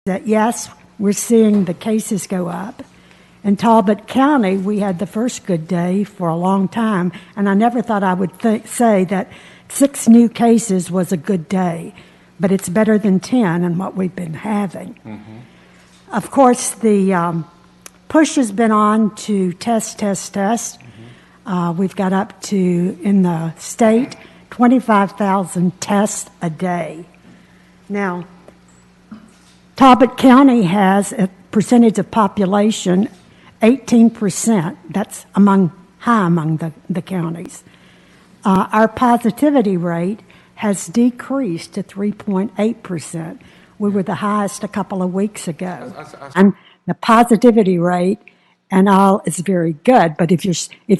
that yes, we're seeing the cases go up. In Talbot County, we had the first good day for a long time, and I never thought I would say that 6 new cases was a good day, but it's better than 10 in what we've been having. Mm-hmm. Of course, the push has been on to test. Mm-hmm. We've got up to, in the state, 25,000 tests a day. Now, Talbot County has a percentage of population 18%. That's high among the counties. Our positivity rate has decreased to 3.8%. We were the highest a couple of weeks ago. And the positivity rate and all is very good. But if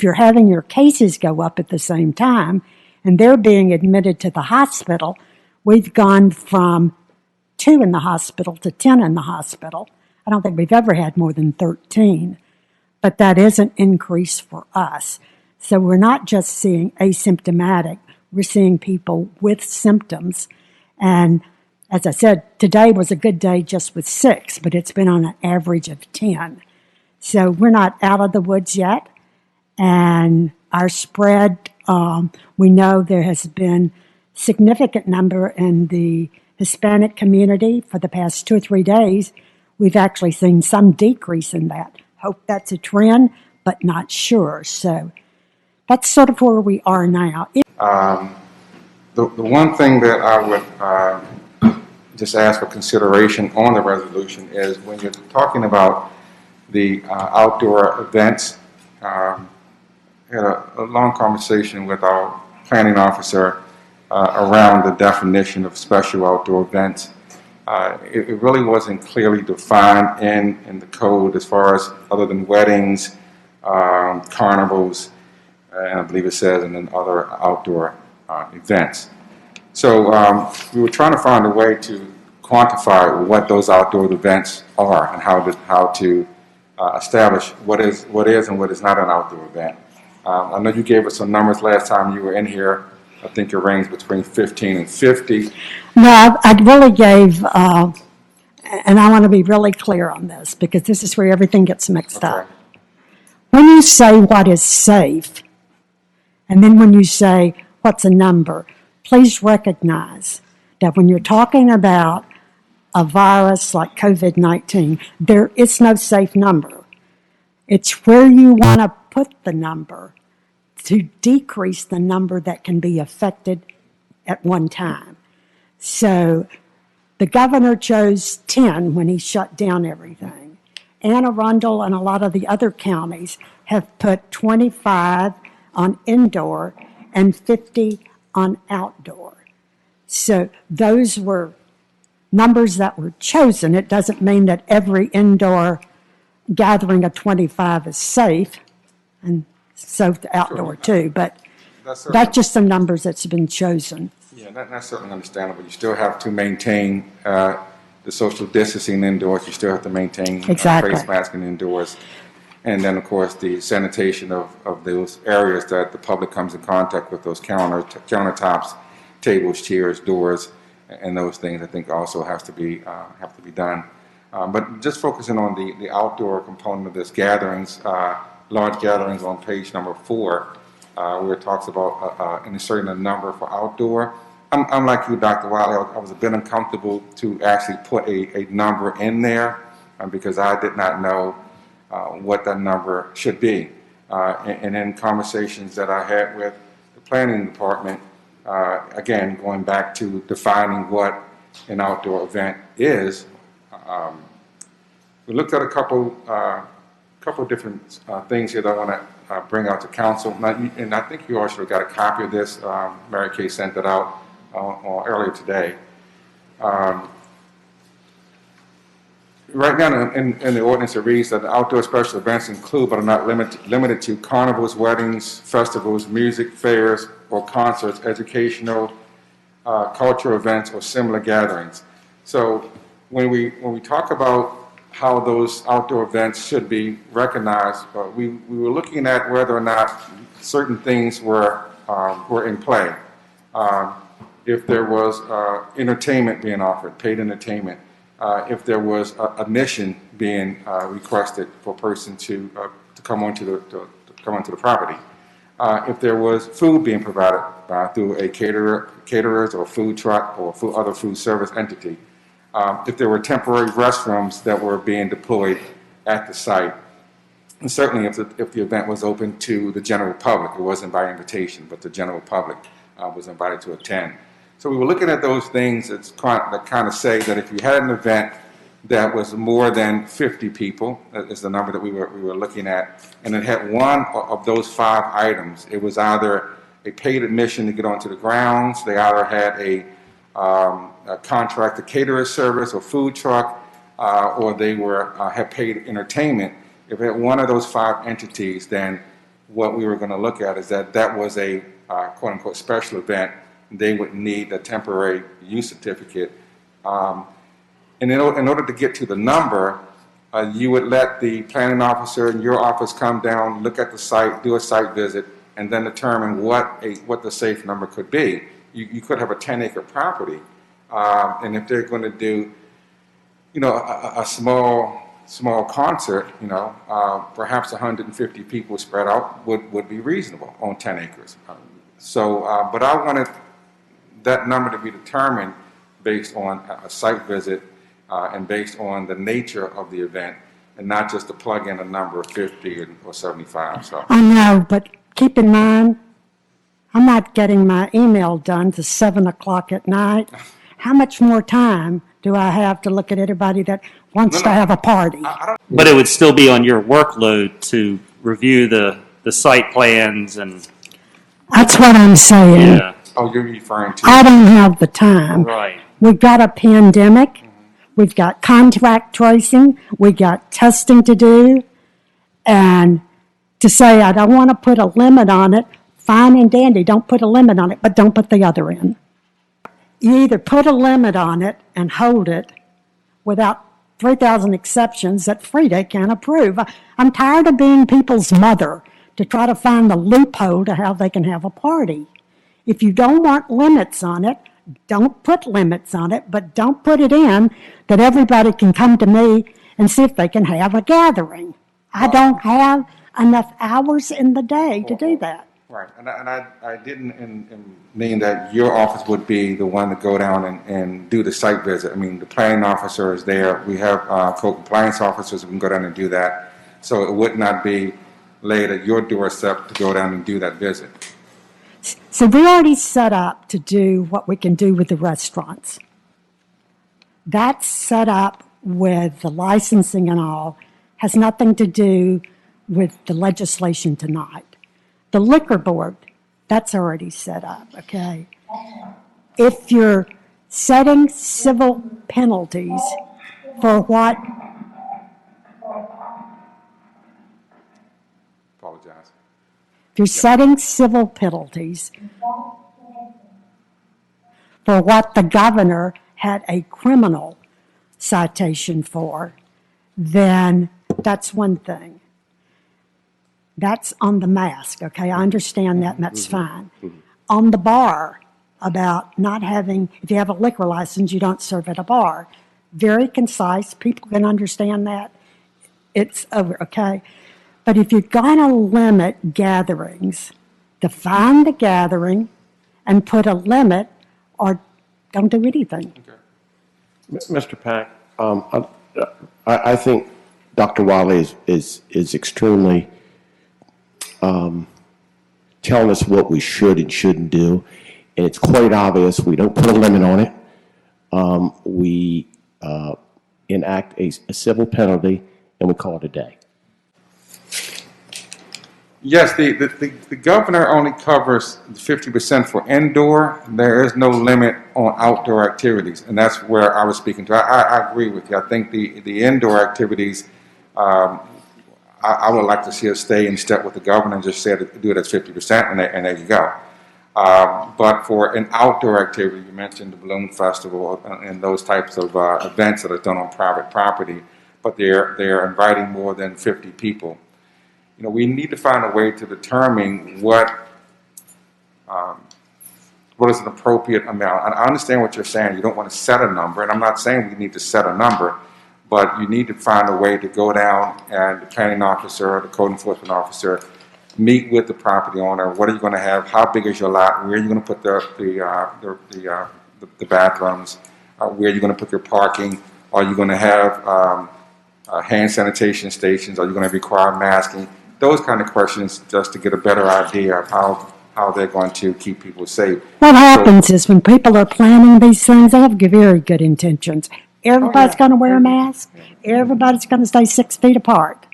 you're having your cases go up at the same time and they're being admitted to the hospital, we've gone from 2 in the hospital to 10 in the hospital. I don't think we've ever had more than 13, but that is an increase for us. So we're not just seeing asymptomatic, we're seeing people with symptoms. And as I said, today was a good day just with 6, but it's been on an average of 10. So we're not out of the woods yet. And our spread, we know there has been significant number in the Hispanic community for the past 2 or 3 days. We've actually seen some decrease in that. Hope that's a trend, but not sure. So that's sort of where we are now. The one thing that I would just ask for consideration on the resolution is when you're talking about the outdoor events, I had a long conversation with our planning officer around the definition of special outdoor events. It really wasn't clearly defined in the code as far as other than weddings, carnivals, and I believe it says, and then other outdoor events. So we were trying to find a way to quantify what those outdoor events are and how to establish what is and what is not an outdoor event. I know you gave us some numbers last time you were in here. I think it ranged between 15 and 50. No, I really gave, and I want to be really clear on this because this is where everything gets mixed up. When you say what is safe, and then when you say what's a number, please recognize that when you're talking about a virus like COVID-19, there is no safe number. It's where you want to put the number to decrease the number that can be affected at one time. So the governor chose 10 when he shut down everything. Anne Arundel and a lot of the other counties have put 25 on indoor and 50 on outdoor. So those were numbers that were chosen. It doesn't mean that every indoor gathering of 25 is safe, and so the outdoor too, but that's just some numbers that's been chosen. Yeah, that's certainly understandable. You still have to maintain the social distancing indoors. You still have to maintain face masking indoors. And then, of course, the sanitation of those areas that the public comes in contact with, those countertops, tables, chairs, doors, and those things, I think also have to be done. But just focusing on the outdoor component of this gatherings, large gatherings on page number 4, where it talks about inserting a number for outdoor. I'm like you, Dr. Wiley. I was a bit uncomfortable to actually put a number in there because I did not know what that number should be. And in conversations that I had with the planning department, again, going back to defining what an outdoor event is, we looked at a couple different things here that I want to bring out to council. And I think you all should have got a copy of this. Mary Kay sent it out earlier today. Right now in the ordinance it reads that the outdoor special events include but are not limited to carnivals, weddings, festivals, music, fairs, or concerts, educational, cultural events, or similar gatherings. So when we talk about how those outdoor events should be recognized, we were looking at whether or not certain things were in play. If there was entertainment being offered, paid entertainment, if there was a mission being requested for a person to come onto the property. If there was food being provided through a caterers or food truck or other food service entity. If there were temporary restrooms that were being deployed at the site. And certainly if the event was open to the general public, it wasn't by invitation, but the general public was invited to attend. So we were looking at those things that kind of say that if you had an event that was more than 50 people, that is the number that we were looking at, and it had one of those 5 items. It was either a paid admission to get onto the grounds, they either had a contracted caterer service or food truck, or they had paid entertainment. If it had one of those 5 entities, then what we were going to look at is that was a quote-unquote special event. They would need a temporary use certificate. And in order to get to the number, you would let the planning officer in your office come down, look at the site, do a site visit, and then determine what the safe number could be. You could have a 10-acre property, and if they're going to do, a small concert, perhaps 150 people spread out would be reasonable on 10 acres. But I wanted that number to be determined based on a site visit and based on the nature of the event, and not just to plug in a number of 50 or 75. So I know, but keep in mind, I'm not getting my email done to 7 o'clock at night. How much more time do I have to look at everybody that wants to have a party? But it would still be on your workload to review the site plans and... That's what I'm saying. Yeah. Oh, you're referring to... I don't have the time. Right. We've got a pandemic. We've got contact tracing. We got testing to do. And to say I don't want to put a limit on it, fine and dandy. Don't put a limit on it, but don't put the other in. You either put a limit on it and hold it without 3,000 exceptions that Frida can't approve. I'm tired of being people's mother to try to find the loophole to how they can have a party. If you don't want limits on it, don't put limits on it, but don't put it in that everybody can come to me and see if they can have a gathering. I don't have enough hours in the day to do that. Right, and I didn't mean that your office would be the one to go down and do the site visit. I mean, the planning officer is there. We have co-compliance officers who can go down and do that. So it would not be laid at your doorstep to go down and do that visit. So we already set up to do what we can do with the restaurants. That's set up with the licensing and all, has nothing to do with the legislation tonight. The liquor board, that's already set up, okay? If you're setting civil penalties for what... Apologize. If you're setting civil penalties for what the governor had a criminal citation for, then that's one thing. That's on the mask, okay? I understand that, and that's fine. On the bar, about not having, if you have a liquor license, you don't serve at a bar. Very concise. People can understand that. It's over, okay? But if you're going to limit gatherings, define the gathering and put a limit, or don't do anything. Okay. Mr. Pack, I think Dr. Wiley is extremely telling us what we should and shouldn't do, and it's quite obvious we don't put a limit on it. We enact a civil penalty, and we call it a day. Yes, the governor only covers 50% for indoor. There is no limit on outdoor activities, and that's where I was speaking to. I agree with you. I think the indoor activities, I would like to see us stay in step with the governor and just say do it as 50%, and there you go. But for an outdoor activity, you mentioned the balloon festival and those types of events that are done on private property, but they're inviting more than 50 people. We need to find a way to determine what what is an appropriate amount? And I understand what you're saying. You don't want to set a number, and I'm not saying we need to set a number, but you need to find a way to go down and the planning officer, the code enforcement officer, meet with the property owner. What are you going to have? How big is your lot? Where are you going to put the bathrooms? Where are you going to put your parking? Are you going to have hand sanitation stations? Are you going to require masking? Those kind of questions, just to get a better idea of how they're going to keep people safe. What happens is when people are planning these things, they have very good intentions. Everybody's going to wear a mask. Everybody's going to stay 6 feet apart.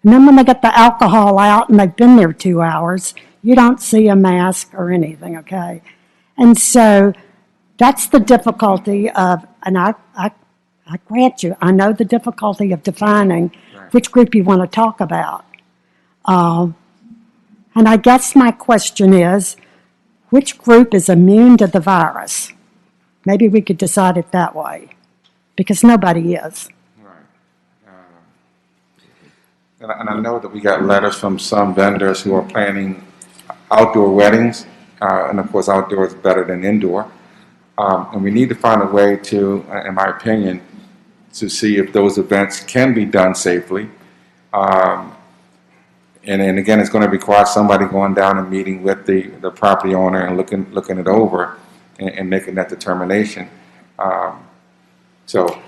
And then when they get the alcohol out and they've been there 2 hours, you don't see a mask or anything, okay? And so that's the difficulty of, and I grant you, I know the difficulty of defining which group you want to talk about. And I guess my question is, which group is immune to the virus? Maybe we could decide it that way, because nobody is. Right. And I know that we got letters from some vendors who are planning outdoor weddings, and of course outdoor is better than indoor. And we need to find a way to, in my opinion, to see if those events can be done safely. And again, it's going to require somebody going down and meeting with the property owner and looking it over and making that determination. I know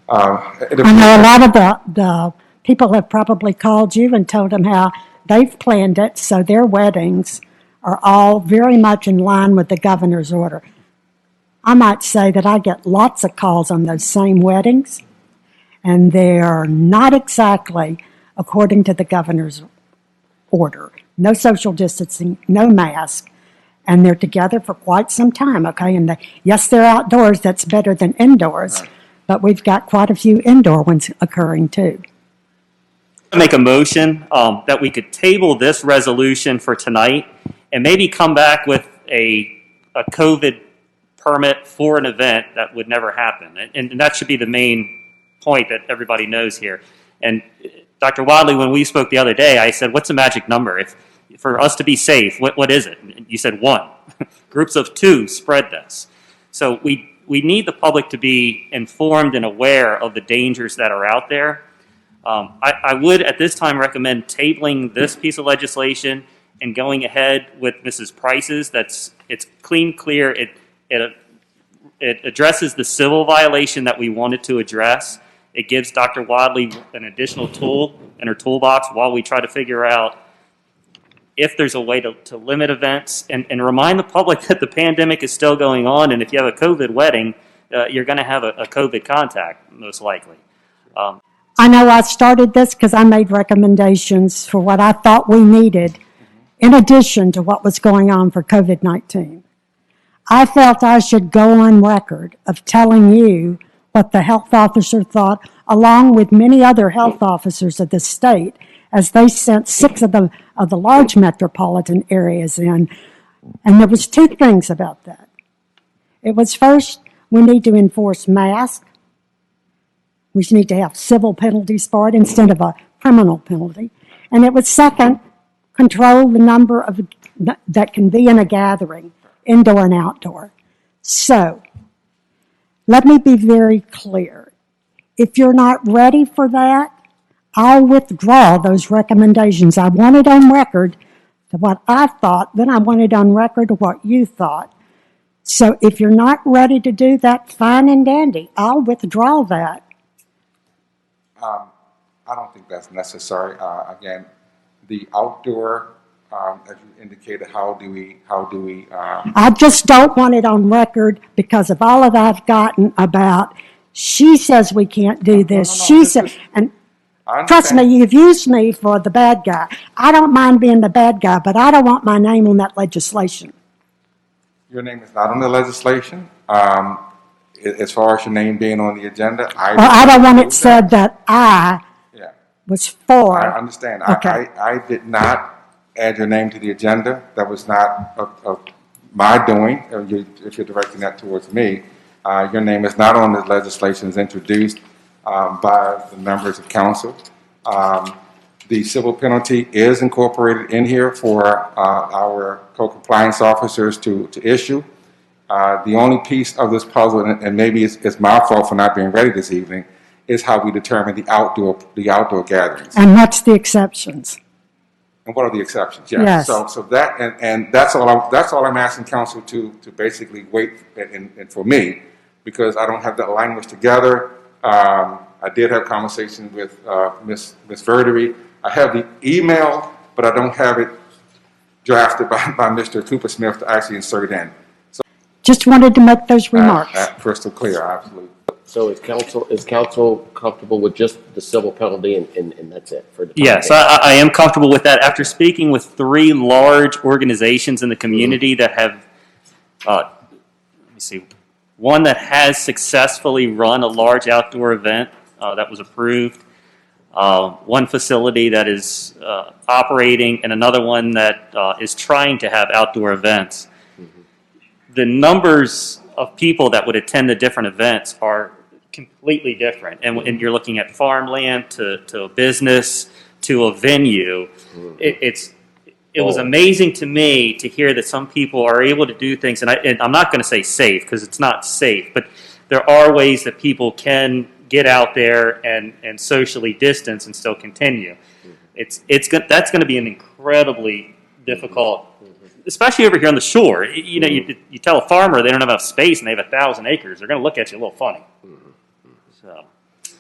a lot of the people have probably called you and told them how they've planned it, so their weddings are all very much in line with the governor's order. I might say that I get lots of calls on those same weddings, and they're not exactly according to the governor's order. No social distancing, no mask, and they're together for quite some time, okay? And yes, they're outdoors, that's better than indoors, right. But we've got quite a few indoor ones occurring too. Make a motion that we could table this resolution for tonight and maybe come back with a COVID permit for an event that would never happen. And that should be the main point that everybody knows here. And Dr. Wadley, when we spoke the other day, I said, what's the magic number? For us to be safe, what is it? And you said 1. Groups of 2 spread this. So we need the public to be informed and aware of the dangers that are out there. I would at this time recommend tabling this piece of legislation and going ahead with Mrs. Price's. It's clean, clear. It addresses the civil violation that we wanted to address. It gives Dr. Wadley an additional tool in her toolbox while we try to figure out if there's a way to limit events and remind the public that the pandemic is still going on, and if you have a COVID wedding, you're going to have a COVID contact, most likely. I know I started this because I made recommendations for what I thought we needed in addition to what was going on for COVID-19. I felt I should go on record of telling you what the health officer thought, along with many other health officers of the state, as they sent 6 of the large metropolitan areas in. And there was 2 things about that. It was, first, we need to enforce masks. We need to have civil penalties for it instead of a criminal penalty. And it was, second, control the number of that can be in a gathering, indoor and outdoor. So, let me be very clear. If you're not ready for that, I'll withdraw those recommendations. I want it on record to what I thought, then I want it on record to what you thought. So if you're not ready to do that, fine and dandy. I'll withdraw that. I don't think that's necessary. Again, the outdoor, as you indicated, how do we? I just don't want it on record because of all that I've gotten about. She says we can't do this. No, she said, and trust me, you've used me for the bad guy. I don't mind being the bad guy, but I don't want my name on that legislation. Your name is not on the legislation. As far as your name being on the agenda, I don't want it said that I was for. I understand. Okay. I did not add your name to the agenda. That was not of my doing. If you're directing that towards me, your name is not on the legislation as introduced by the members of council. The civil penalty is incorporated in here for our co-compliance officers to issue. The only piece of this puzzle, and maybe it's my fault for not being ready this evening, is how we determine the outdoor gatherings. And what's the exceptions? And what are the exceptions? Yeah. Yes. So that and that's all I'm asking council to basically wait and for me, because I don't have that language together. I did have conversation with Miss Verdery. I have the email, but I don't have it drafted by Mr. Cooper Smith to actually insert in. Just wanted to make those remarks. Crystal clear, absolutely. So is council comfortable with just the civil penalty and that's it for the time Yes, being? I am comfortable with that. After speaking with 3 large organizations in the community that have, let me see, one that has successfully run a large outdoor event that was approved, one facility that is operating, and another one that is trying to have outdoor events. The numbers of people that would attend the different events are completely different. And you're looking at farmland to a business to a venue. It was amazing to me to hear that some people are able to do things, and I'm not going to say safe because it's not safe, but there are ways that people can get out there and socially distance and still continue. That's going to be an incredibly difficult, especially over here on the shore. You know, you tell a farmer they don't have enough space and they have 1,000 acres, they're going to look at you a little funny. So,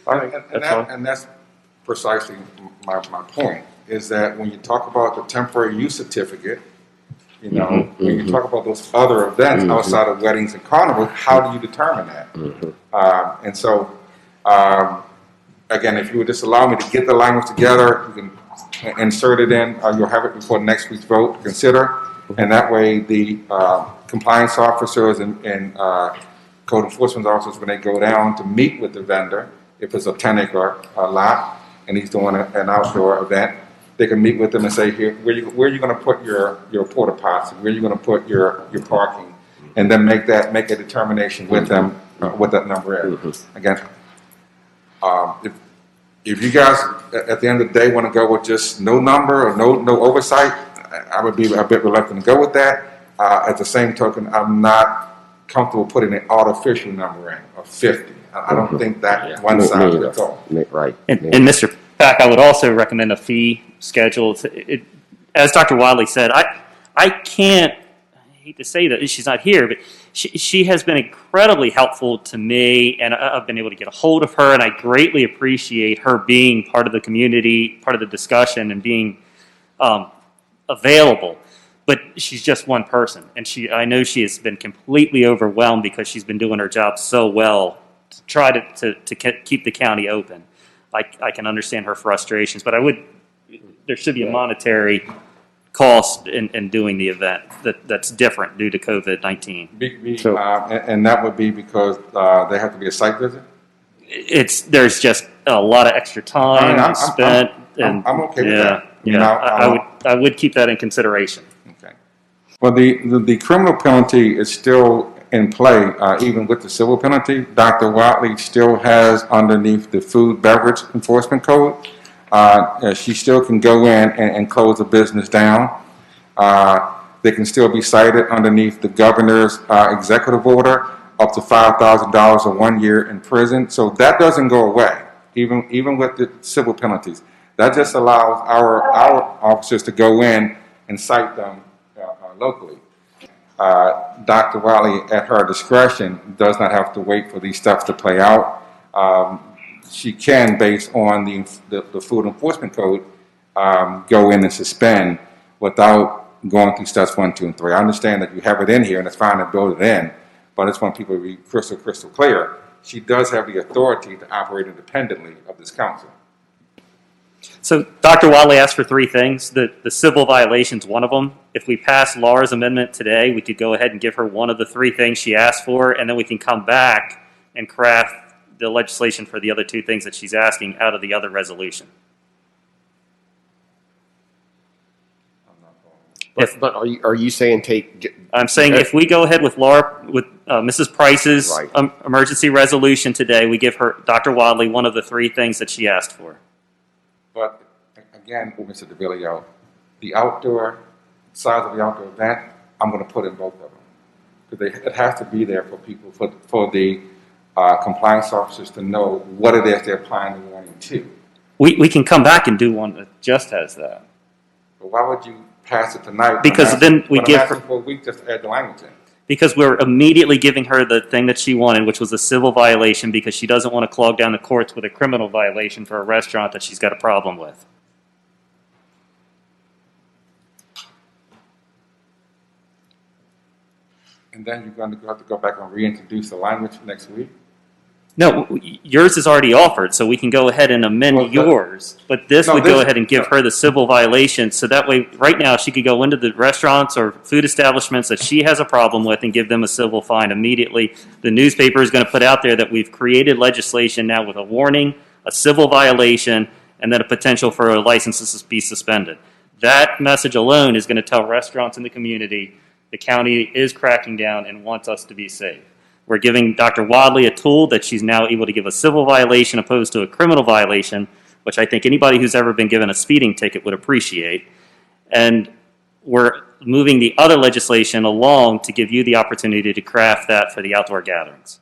And that's precisely my point, is that when you talk about the temporary use certificate, you know, when you talk about those other events outside of weddings and carnivals, how do you determine that? And so, again, if you would just allow me to get the language together, you can insert it in, you'll have it before next week's vote to consider, and that way the compliance officers and code enforcement officers, when they go down to meet with the vendor, if it's a 10-acre lot and he's doing an outdoor event, they can meet with them and say, here, where are you going to put your porta potties? Where are you going to put your parking? And then make a determination with them what that number is. Again, if you guys at the end of the day want to go with just no number or no oversight, I would be a bit reluctant to go with that. At the same token, I'm not comfortable putting an artificial number in of 50. I don't think that one size fits all. Right. and Mr. Pack, I would also recommend a fee schedule. As Dr. Wadley said, I can't, I hate to say that she's not here, but she has been incredibly helpful to me, and I've been able to get a hold of her, and I greatly appreciate her being part of the community, part of the discussion, and being available. But she's just one person, and I know she has been completely overwhelmed because she's been doing her job so well to try to keep the county open. I can understand her frustrations, but there should be a monetary cost in doing the event that's different due to COVID-19. And that would be because they have to be a site visit? There's just a lot of extra time spent. I'm okay with that. I would keep that in consideration. Okay. Well, the criminal penalty is still in play, even with the civil penalty. Dr. Watley still has underneath the food beverage enforcement code. She still can go in and close the business down. They can still be cited underneath the governor's executive order, up to $5,000 or 1 year in prison. So that doesn't go away, even with the civil penalties. That just allows our officers to go in and cite them locally. Dr. Wiley, at her discretion, does not have to wait for these steps to play out. She can, based on the Food Enforcement Code, go in and suspend without going through steps 1, 2, and 3. I understand that you have it in here and it's fine to build it in, but I just want people to be crystal clear. She does have the authority to operate independently of this council. So Dr. Wadley asked for 3 things. The civil violation's one of them. If we pass Laura's amendment today, we could go ahead and give her one of the 3 things she asked for, and then we can come back and craft the legislation for the other 2 things that she's asking out of the other resolution. But are you saying I'm saying if we go ahead with Mrs. Price's emergency resolution today, we give her, Dr. Wadley, one of the 3 things that she asked for. But again, Mr. DeVillio, the outdoor size of the outdoor event, I'm going to put in both of them. Because it has to be there for people, for the compliance officers to know what it is they're applying the warning to. We can come back and do one that just has that. But why would you pass it tonight? Because then we give her, for a week just to add the language in. because we're immediately giving her the thing that she wanted, which was a civil violation, because she doesn't want to clog down the courts with a criminal violation for a restaurant that she's got a problem with. And then you're going to have to go back and reintroduce the language next week? No, yours is already offered, so we can go ahead and amend yours. But this would go ahead and give her the civil violation, so that way, right now, she could go into the restaurants or food establishments that she has a problem with and give them a civil fine immediately. The newspaper is going to put out there that we've created legislation now with a warning, a civil violation, and then a potential for a license to be suspended. That message alone is going to tell restaurants in the community the county is cracking down and wants us to be safe. We're giving Dr. Wadley a tool that she's now able to give a civil violation opposed to a criminal violation, which I think anybody who's ever been given a speeding ticket would appreciate. And we're moving the other legislation along to give you the opportunity to craft that for the outdoor gatherings.